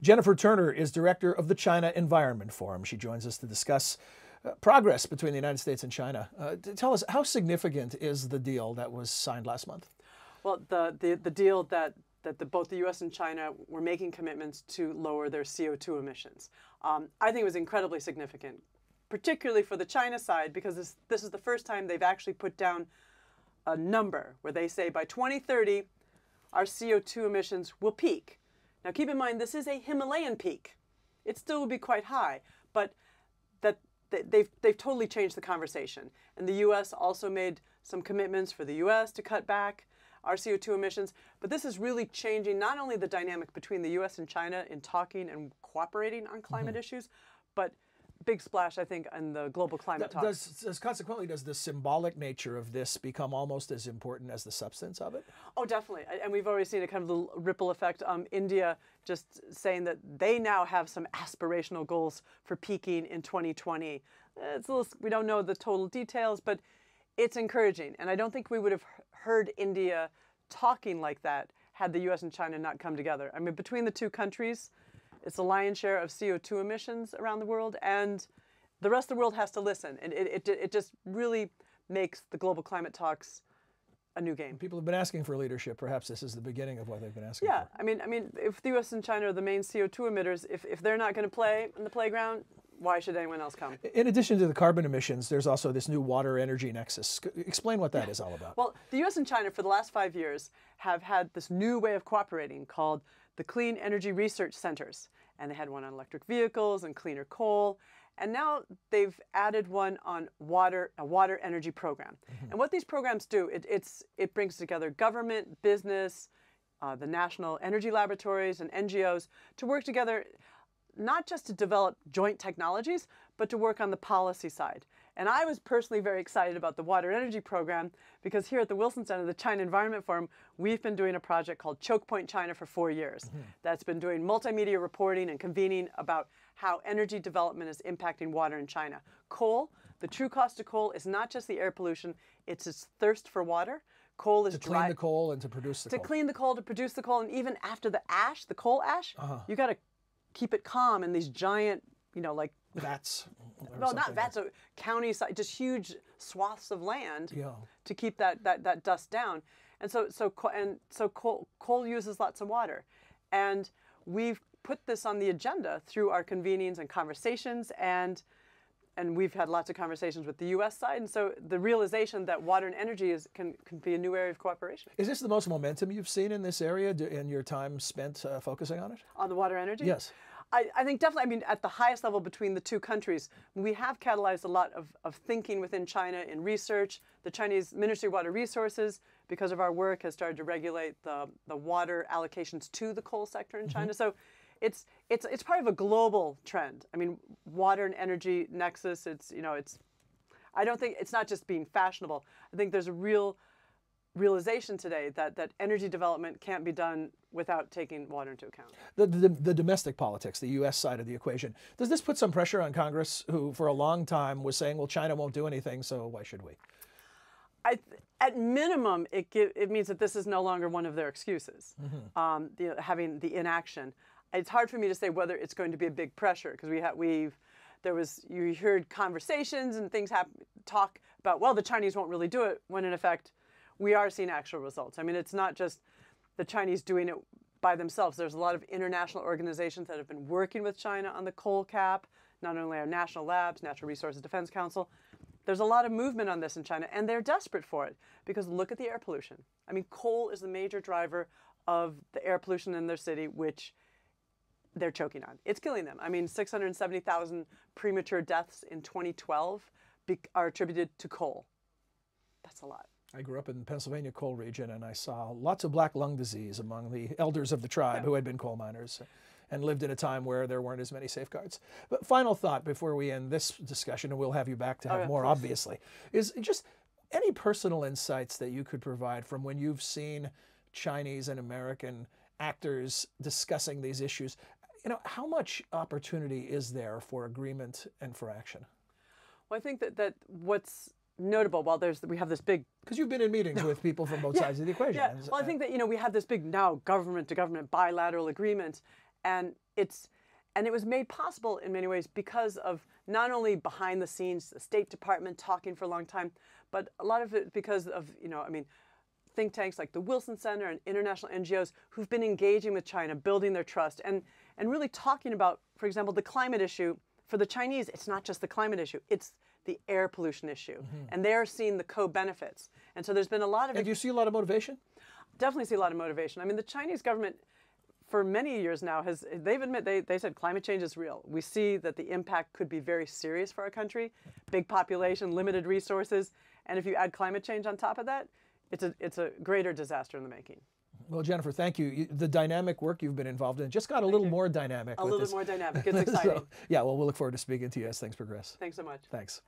Jennifer Turner is director of the China Environment Forum. She joins us to discuss progress between the United States and China. Tell us, how significant is the deal that was signed last month? Well, the deal that both the U.S. and China were making commitments to lower their CO2 emissions. I think it was incredibly significant, particularly for the China side, because this is the first time they've actually put down a number where they say by 2030, our CO2 emissions will peak. Now keep in mind, this is a Himalayan peak. It still will be quite high, but they've totally changed the conversation. And the U.S. also made some commitments for the U.S. to cut back our CO2 emissions. But this is really changing not only the dynamic between the U.S. and China in talking and cooperating on climate issues, but big splash, I think, in the global climate talks. Consequently, does the symbolic nature of this become almost as important as the substance of it? Oh, definitely. And we've already seen a kind of little ripple effect. India just saying that they now have some aspirational goals for peaking in 2020. It's a little, we don't know the total details, but it's encouraging. And I don't think we would have heard India talking like that had the U.S. and China not come together. I mean, between the two countries, it's the lion's share of CO2 emissions around the world, and the rest of the world has to listen. And it just really makes the global climate talks a new game. People have been asking for leadership. Perhaps this is the beginning of what they've been asking for. I mean, if the U.S. and China are the main CO2 emitters, if they're not going to play in the playground, why should anyone else come? In addition to the carbon emissions, there's also this new water-energy nexus. Explain what that is all about. Well, the U.S. and China for the last 5 years have had this new way of cooperating called the Clean Energy Research Centers. And they had one on electric vehicles and cleaner coal. And now they've added one on a water energy program. And what these programs do, it brings together government, business, the national energy laboratories and NGOs to work together, not just to develop joint technologies, but to work on the policy side. And I was personally very excited about the water energy program because here at the Wilson Center, the China Environment Forum, we've been doing a project called Choke Point China for 4 years. That's been doing multimedia reporting and convening about how energy development is impacting water in China. Coal, the true cost of coal is not just the air pollution, it's its thirst for water. Coal is to clean the coal and to produce the coal. To clean the coal, to produce the coal, and even after the ash, the coal ash, you got to keep it calm in these giant, like vats. Well, not vats, so county side, just huge swaths of land to keep that dust down. And so coal uses lots of water, and we've put this on the agenda through our convenings and conversations, and we've had lots of conversations with the U.S. side, and so the realization that water and energy can be a new area of cooperation. Is this the most momentum you've seen in this area in your time spent focusing on it? On the water energy? Yes. I think definitely, I mean, at the highest level between the two countries, we have catalyzed a lot of thinking within China in research. The Chinese Ministry of Water Resources, because of our work, has started to regulate the water allocations to the coal sector in China. So it's part of a global trend. I mean, water and energy nexus, I don't think it's not just being fashionable. I think there's a real realization today that energy development can't be done without taking water into account. The domestic politics, the U.S. side of the equation, does this put some pressure on Congress, who for a long time was saying, well, China won't do anything, so why should we? At minimum, it means that this is no longer one of their excuses, having the inaction. It's hard for me to say whether it's going to be a big pressure, because you heard conversations and things talk about, well, the Chinese won't really do it, when in effect, we are seeing actual results. I mean, it's not just the Chinese doing it by themselves. There's a lot of international organizations that have been working with China on the coal cap, not only our national labs, Natural Resources Defense Council. There's a lot of movement on this in China, and they're desperate for it, because look at the air pollution. I mean, coal is the major driver of the air pollution in their city, which they're choking on. It's killing them. I mean, 670,000 premature deaths in 2012 are attributed to coal. That's a lot. I grew up in the Pennsylvania coal region, and I saw lots of black lung disease among the elders of the tribe who had been coal miners and lived in a time where there weren't as many safeguards. But final thought before we end this discussion, and we'll have you back to have more, obviously, is just any personal insights that you could provide from when you've seen Chinese and American actors discussing these issues. How much opportunity is there for agreement and for action? Well, I think that what's notable, while we have this big... Because you've been in meetings with people from both sides of the equation. Yeah. Well, I think that, we have this big now government-to-government bilateral agreement, and and it was made possible in many ways because of not only behind the scenes, the State Department talking for a long time, but a lot of it because of, think tanks like the Wilson Center and international NGOs who've been engaging with China, building their trust, and really talking about, for example, the climate issue. For the Chinese, it's not just the climate issue, it's the air pollution issue. And they're seeing the co-benefits. And so there's been a lot of... And do you see a lot of motivation? Definitely see a lot of motivation. I mean, the Chinese government, for many years now, they said climate change is real. We see that the impact could be very serious for our country. Big population, limited resources. And if you add climate change on top of that, it's a greater disaster in the making. Well, Jennifer, thank you. The dynamic work you've been involved in just got a little more dynamic. A little bit more dynamic. It's exciting. So, yeah, well, we'll look forward to speaking to you as things progress. Thanks so much. Thanks.